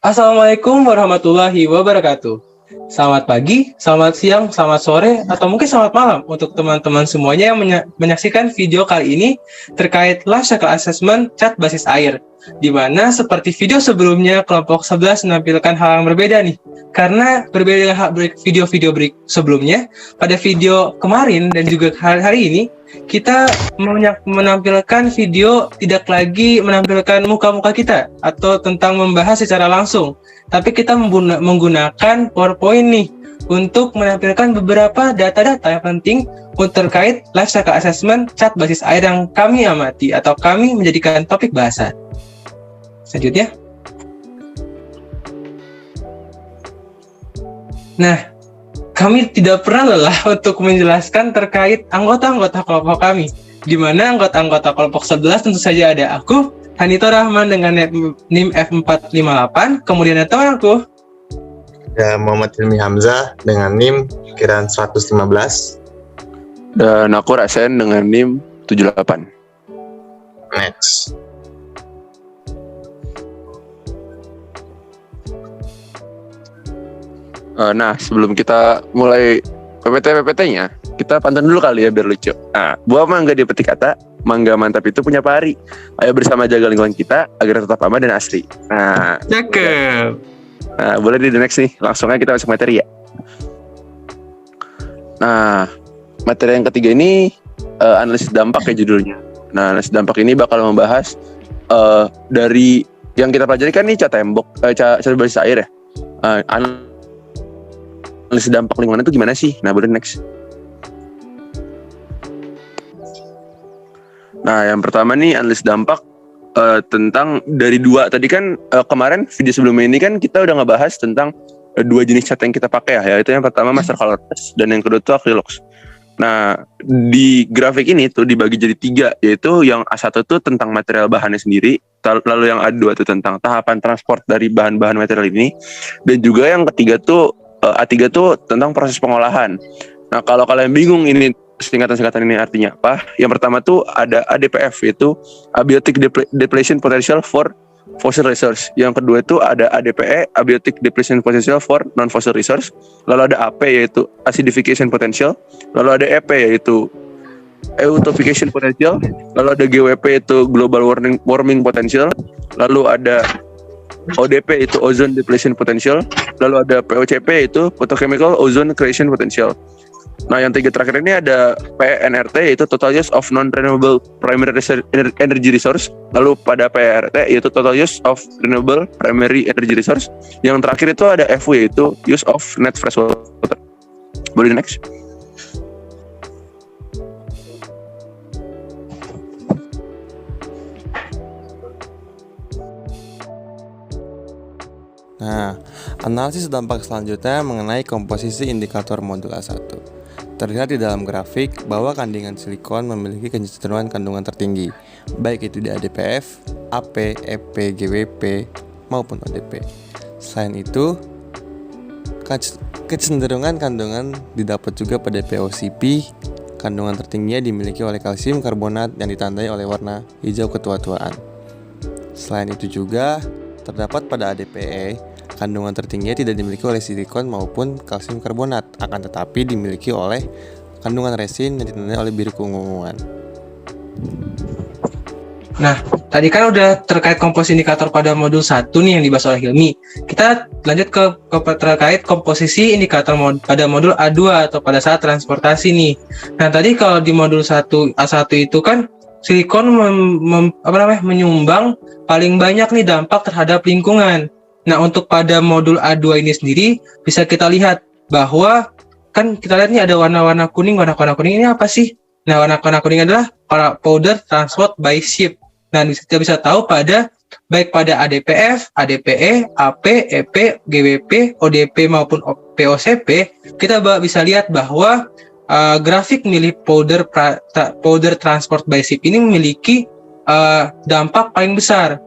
Assalamualaikum warahmatullahi wabarakatuh. Selamat pagi, selamat siang, selamat sore, atau mungkin selamat malam untuk teman-teman semuanya yang menyaksikan video kali ini terkait Life Cycle Assessment Cat Basis Air, di mana seperti video sebelumnya kelompok 11 menampilkan hal yang berbeda nih. Karena berbeda dengan video-video sebelumnya, pada video kemarin dan juga hari ini, kita menampilkan video tidak lagi menampilkan muka-muka kita atau tentang membahas secara langsung, tapi kita menggunakan PowerPoint nih untuk menampilkan beberapa data-data yang penting terkait Life Cycle Assessment Cat Basis Air yang kami amati atau kami menjadikan topik bahasan. Selanjutnya. Nah, kami tidak pernah lelah untuk menjelaskan terkait anggota-anggota kelompok kami, di mana anggota-anggota kelompok 11 tentu saja ada aku, Hanito Rahman dengan NIM F458, kemudian ada teman aku. Ada Muhammad Hilmi Hamzah dengan NIM kiraan 115. Dan aku Rasen dengan NIM 78. Next. Nah, sebelum kita mulai PPT-nya, kita pantun dulu kali ya biar lucu. Nah, buah mangga di petik kata, mangga mantap itu punya pari. Ayo bersama jaga lingkungan kita agar tetap aman dan asri. Nah, Cakep. Nah, boleh di next nih. Langsung aja kita masuk materi ya. Nah, materi yang ketiga ini analisis dampak ya judulnya. Nah, analisis dampak ini bakal membahas dari yang kita pelajari kan nih cat basis air ya. Analisis dampak lingkungan itu gimana sih? Nah, boleh next. Nah, yang pertama nih analisis dampak tentang dari dua. Tadi kan kemarin video sebelumnya ini kan kita udah ngebahas tentang dua jenis cat yang kita pakai ya. Yaitu yang pertama master color test dan yang kedua itu Acrylox. Nah, di grafik ini tuh dibagi jadi tiga, yaitu yang A1 tuh tentang material bahannya sendiri, lalu yang A2 tuh tentang tahapan transport dari bahan-bahan material ini, dan juga yang ketiga tuh A3 tuh tentang proses pengolahan. Nah, kalau kalian bingung ini singkatan-singkatan ini artinya apa, yang pertama tuh ada ADPF, yaitu Abiotic Depletion Potential for Fossil Resource. Yang kedua itu ada ADPE, Abiotic Depletion Potential for Non-Fossil Resource. Lalu ada AP, yaitu Acidification Potential. Lalu ada EP, yaitu Eutrophication Potential. Lalu ada GWP, itu Global Warming Potential. Lalu ada ODP, itu Ozone Depletion Potential. Lalu ada POCP, itu Photochemical Ozone Creation Potential. Nah, yang tiga terakhir ini ada PNRT, yaitu Total Use of Non-Renewable Primary Energy Resource. Lalu pada PRT, yaitu Total Use of Renewable Primary Energy Resource. Yang terakhir itu ada FW, yaitu Use of Net Fresh Water. Boleh next. Nah, analisis dampak selanjutnya mengenai komposisi indikator modul A1. Terlihat di dalam grafik bahwa kandungan silikon memiliki kecenderungan kandungan tertinggi, baik itu di ADPF, AP, EP, GWP, maupun ODP. Selain itu, kecenderungan kandungan didapat juga pada POCP. Kandungan tertingginya dimiliki oleh kalsium karbonat yang ditandai oleh warna hijau ketua-tuaan. Selain itu juga terdapat pada ADPE, kandungan tertingginya tidak dimiliki oleh silikon maupun kalsium karbonat, akan tetapi dimiliki oleh kandungan resin yang ditandai oleh biru keunguan. Nah, tadi kan udah terkait komposisi indikator pada modul 1 nih yang dibahas oleh Hilmi. Kita lanjut ke terkait komposisi indikator pada modul A2 atau pada saat transportasi nih. Nah, tadi kalau di modul A1 itu kan silikon menyumbang paling banyak nih dampak terhadap lingkungan. Nah, untuk pada modul A2 ini sendiri bisa kita lihat bahwa kan kita lihat nih ada warna-warna kuning. Warna-warna kuning ini apa sih? Nah, warna-warna kuning adalah powder transport by ship. Nah, kita bisa tahu baik pada ADPF, ADPE, AP, EP, GWP, ODP maupun POCP, kita bisa lihat bahwa grafik milik powder transport by ship ini memiliki dampak paling besar.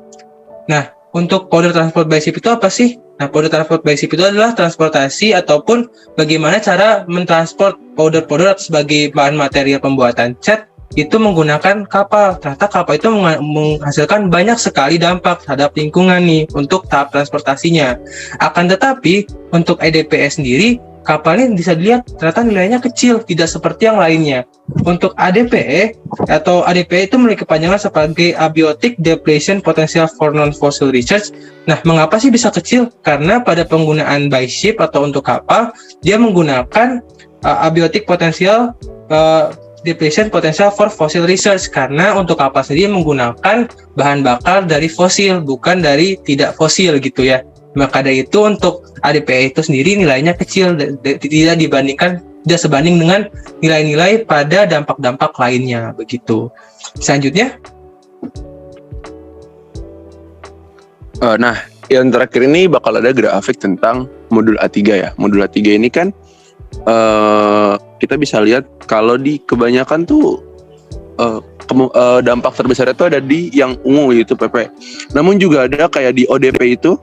Nah, untuk powder transport by ship itu apa sih? Nah, powder transport by ship itu adalah transportasi ataupun bagaimana cara mentransport powder-powder sebagai bahan material pembuatan cat itu menggunakan kapal. Ternyata kapal itu menghasilkan banyak sekali dampak terhadap lingkungan nih untuk tahap transportasinya. Akan tetapi untuk EDPE sendiri, kapal ini bisa dilihat ternyata nilainya kecil, tidak seperti yang lainnya. Untuk ADPE atau ADPE itu memiliki kepanjangan sebagai Abiotic Depletion Potential for Non-Fossil Research. Nah, mengapa sih bisa kecil? Karena pada penggunaan by ship atau untuk kapal, dia menggunakan Abiotic Potential Depletion Potential for Fossil Research, karena untuk kapal sendiri menggunakan bahan bakar dari fosil, bukan dari tidak fosil gitu ya. Maka dari itu untuk ADPE itu sendiri nilainya kecil, tidak sebanding dengan nilai-nilai pada dampak-dampak lainnya begitu. Selanjutnya, nah yang terakhir ini bakal ada grafik tentang modul A3 ya. Modul A3 ini kan kita bisa lihat kalau di kebanyakan tuh dampak terbesar itu ada di yang ungu, yaitu PP. Namun juga ada kayak di ODP itu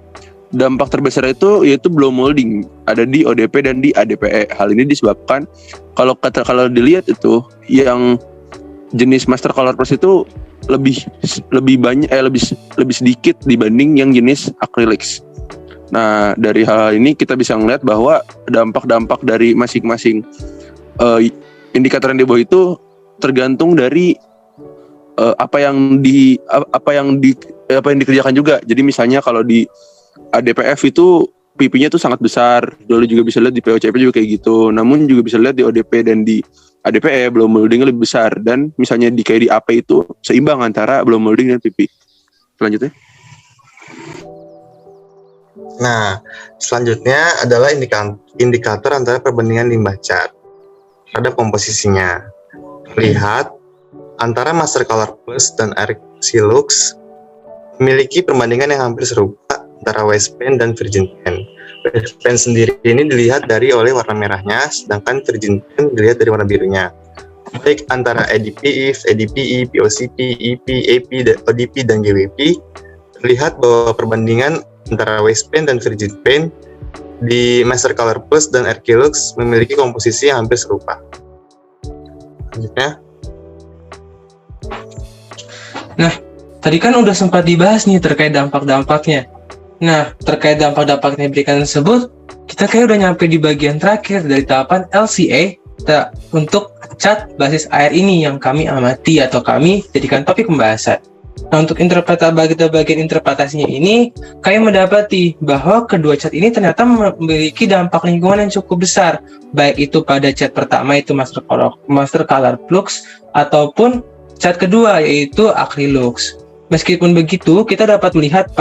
dampak terbesar itu yaitu blow molding, ada di ODP dan di ADPE. Hal ini disebabkan kalau dilihat itu yang jenis Master Color Plus itu lebih banyak lebih sedikit dibanding yang jenis acrylics. Nah, dari hal ini kita bisa melihat bahwa dampak-dampak dari masing-masing indikator yang di bawah itu tergantung dari apa yang dikerjakan juga. Jadi misalnya kalau di ADPF itu PP-nya tuh sangat besar. Dulu juga bisa lihat di POCP juga kayak gitu. Namun juga bisa lihat di ODP dan di ADPE blow moldingnya lebih besar, dan misalnya di kayak di AP itu seimbang antara blow molding dan PP. Selanjutnya. Nah, selanjutnya adalah indikator antara perbandingan limbah cat pada komposisinya. Lihat antara Master Color Plus dan Archilux memiliki perbandingan yang hampir serupa antara waste paint dan virgin paint. Waste paint sendiri ini dilihat oleh warna merahnya, sedangkan virgin paint dilihat dari warna birunya. Baik antara ADPE, ADPE, POCP, EP, AP, ODP, dan GWP, terlihat bahwa perbandingan antara waste paint dan virgin paint di Master Color Plus dan Archilux memiliki komposisi yang hampir serupa. Selanjutnya. nah tadi kan udah sempat dibahas nih terkait dampak-dampaknya. Nah, terkait dampak-dampak yang diberikan tersebut, kita kayak udah nyampe di bagian terakhir dari tahapan LCA untuk cat basis air ini yang kami amati atau kami jadikan topik pembahasan. Nah, untuk bagian interpretasinya ini, kami mendapati bahwa kedua cat ini ternyata memiliki dampak lingkungan yang cukup besar, baik itu pada cat pertama itu Master Color Plus ataupun cat kedua yaitu Acrylux. Meskipun begitu, kita dapat melihat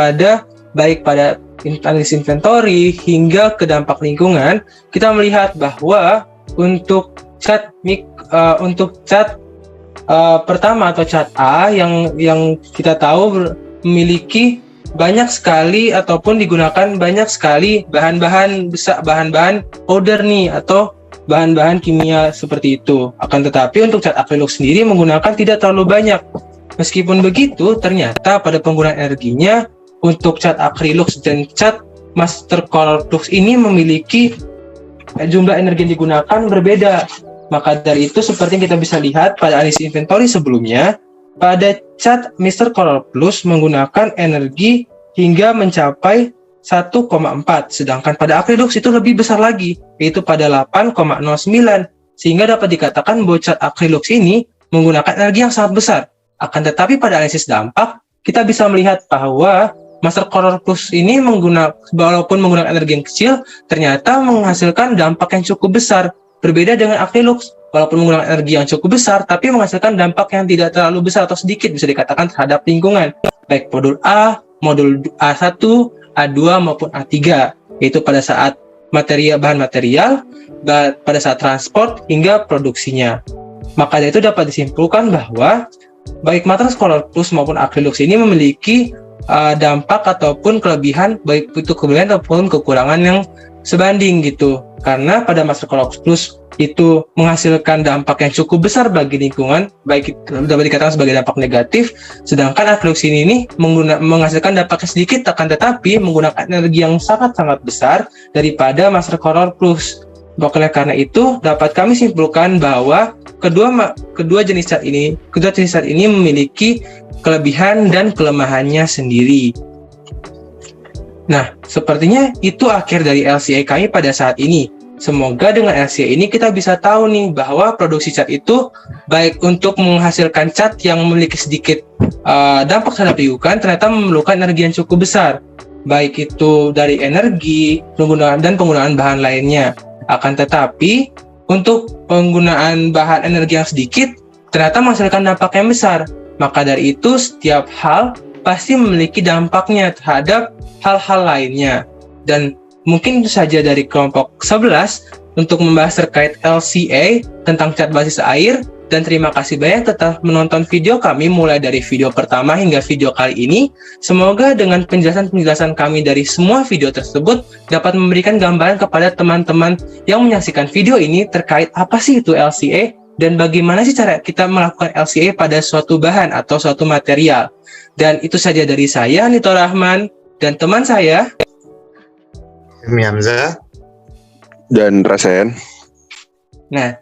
baik pada analisis inventory hingga ke dampak lingkungan, kita melihat bahwa untuk cat pertama atau cat A yang kita tahu memiliki banyak sekali ataupun digunakan banyak sekali bahan-bahan powder nih atau bahan-bahan kimia seperti itu. Akan tetapi untuk cat Acrylux sendiri menggunakan tidak terlalu banyak. Meskipun begitu, ternyata pada penggunaan energinya untuk cat Acrylux dan cat Master Color Plus ini memiliki jumlah energi yang digunakan berbeda. Maka dari itu, seperti yang kita bisa lihat pada analisis inventory sebelumnya, pada cat Master Color Plus menggunakan energi hingga mencapai 1,4, sedangkan pada Acrylux itu lebih besar lagi, yaitu pada 8,09, sehingga dapat dikatakan bahwa cat Acrylux ini menggunakan energi yang sangat besar. Akan tetapi pada analisis dampak, kita bisa melihat bahwa Master Color Plus ini walaupun menggunakan energi yang kecil, ternyata menghasilkan dampak yang cukup besar. Berbeda dengan Acrylux, walaupun menggunakan energi yang cukup besar, tapi menghasilkan dampak yang tidak terlalu besar atau sedikit bisa dikatakan terhadap lingkungan, baik modul A, modul A1, A2 maupun A3, yaitu pada saat bahan material, pada saat transport hingga produksinya. Maka dari itu dapat disimpulkan bahwa baik Master Color Plus maupun Acrylux ini memiliki dampak ataupun kelebihan, baik itu kelebihan ataupun kekurangan yang sebanding gitu. Karena pada Master Color Plus itu menghasilkan dampak yang cukup besar bagi lingkungan, baik dapat dikatakan sebagai dampak negatif, sedangkan Acrylux ini menghasilkan dampak yang sedikit, akan tetapi menggunakan energi yang sangat-sangat besar daripada Master Color Plus. Oleh karena itu, dapat kami simpulkan bahwa kedua jenis cat ini memiliki kelebihan dan kelemahannya sendiri. Nah, sepertinya itu akhir dari LCA kami pada saat ini. Semoga dengan LCA ini kita bisa tahu nih bahwa produksi cat itu baik untuk menghasilkan cat yang memiliki sedikit dampak terhadap lingkungan ternyata memerlukan energi yang cukup besar. Baik itu dari energi, penggunaan bahan lainnya. Akan tetapi, untuk penggunaan bahan energi yang sedikit, ternyata menghasilkan dampak yang besar. Maka dari itu, setiap hal pasti memiliki dampaknya terhadap hal-hal lainnya. Dan mungkin itu saja dari kelompok 11 untuk membahas terkait LCA tentang cat basis air. Dan terima kasih banyak telah menonton video kami mulai dari video pertama hingga video kali ini. Semoga dengan penjelasan-penjelasan kami dari semua video tersebut dapat memberikan gambaran kepada teman-teman yang menyaksikan video ini terkait apa sih itu LCA dan bagaimana sih cara kita melakukan LCA pada suatu bahan atau suatu material. Dan itu saja dari saya, Nito Rahman, dan teman saya, Hilmi Hamzah, Dan Rasen. Nah,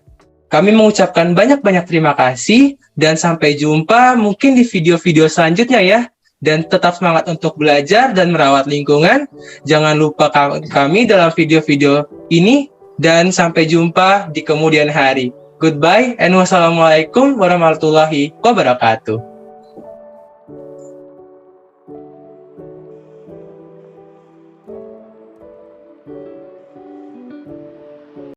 kami mengucapkan banyak-banyak terima kasih dan sampai jumpa mungkin di video-video selanjutnya ya. Dan tetap semangat untuk belajar dan merawat lingkungan. Jangan lupa kami dalam video-video ini dan sampai jumpa di kemudian hari. Goodbye and wassalamualaikum warahmatullahi wabarakatuh.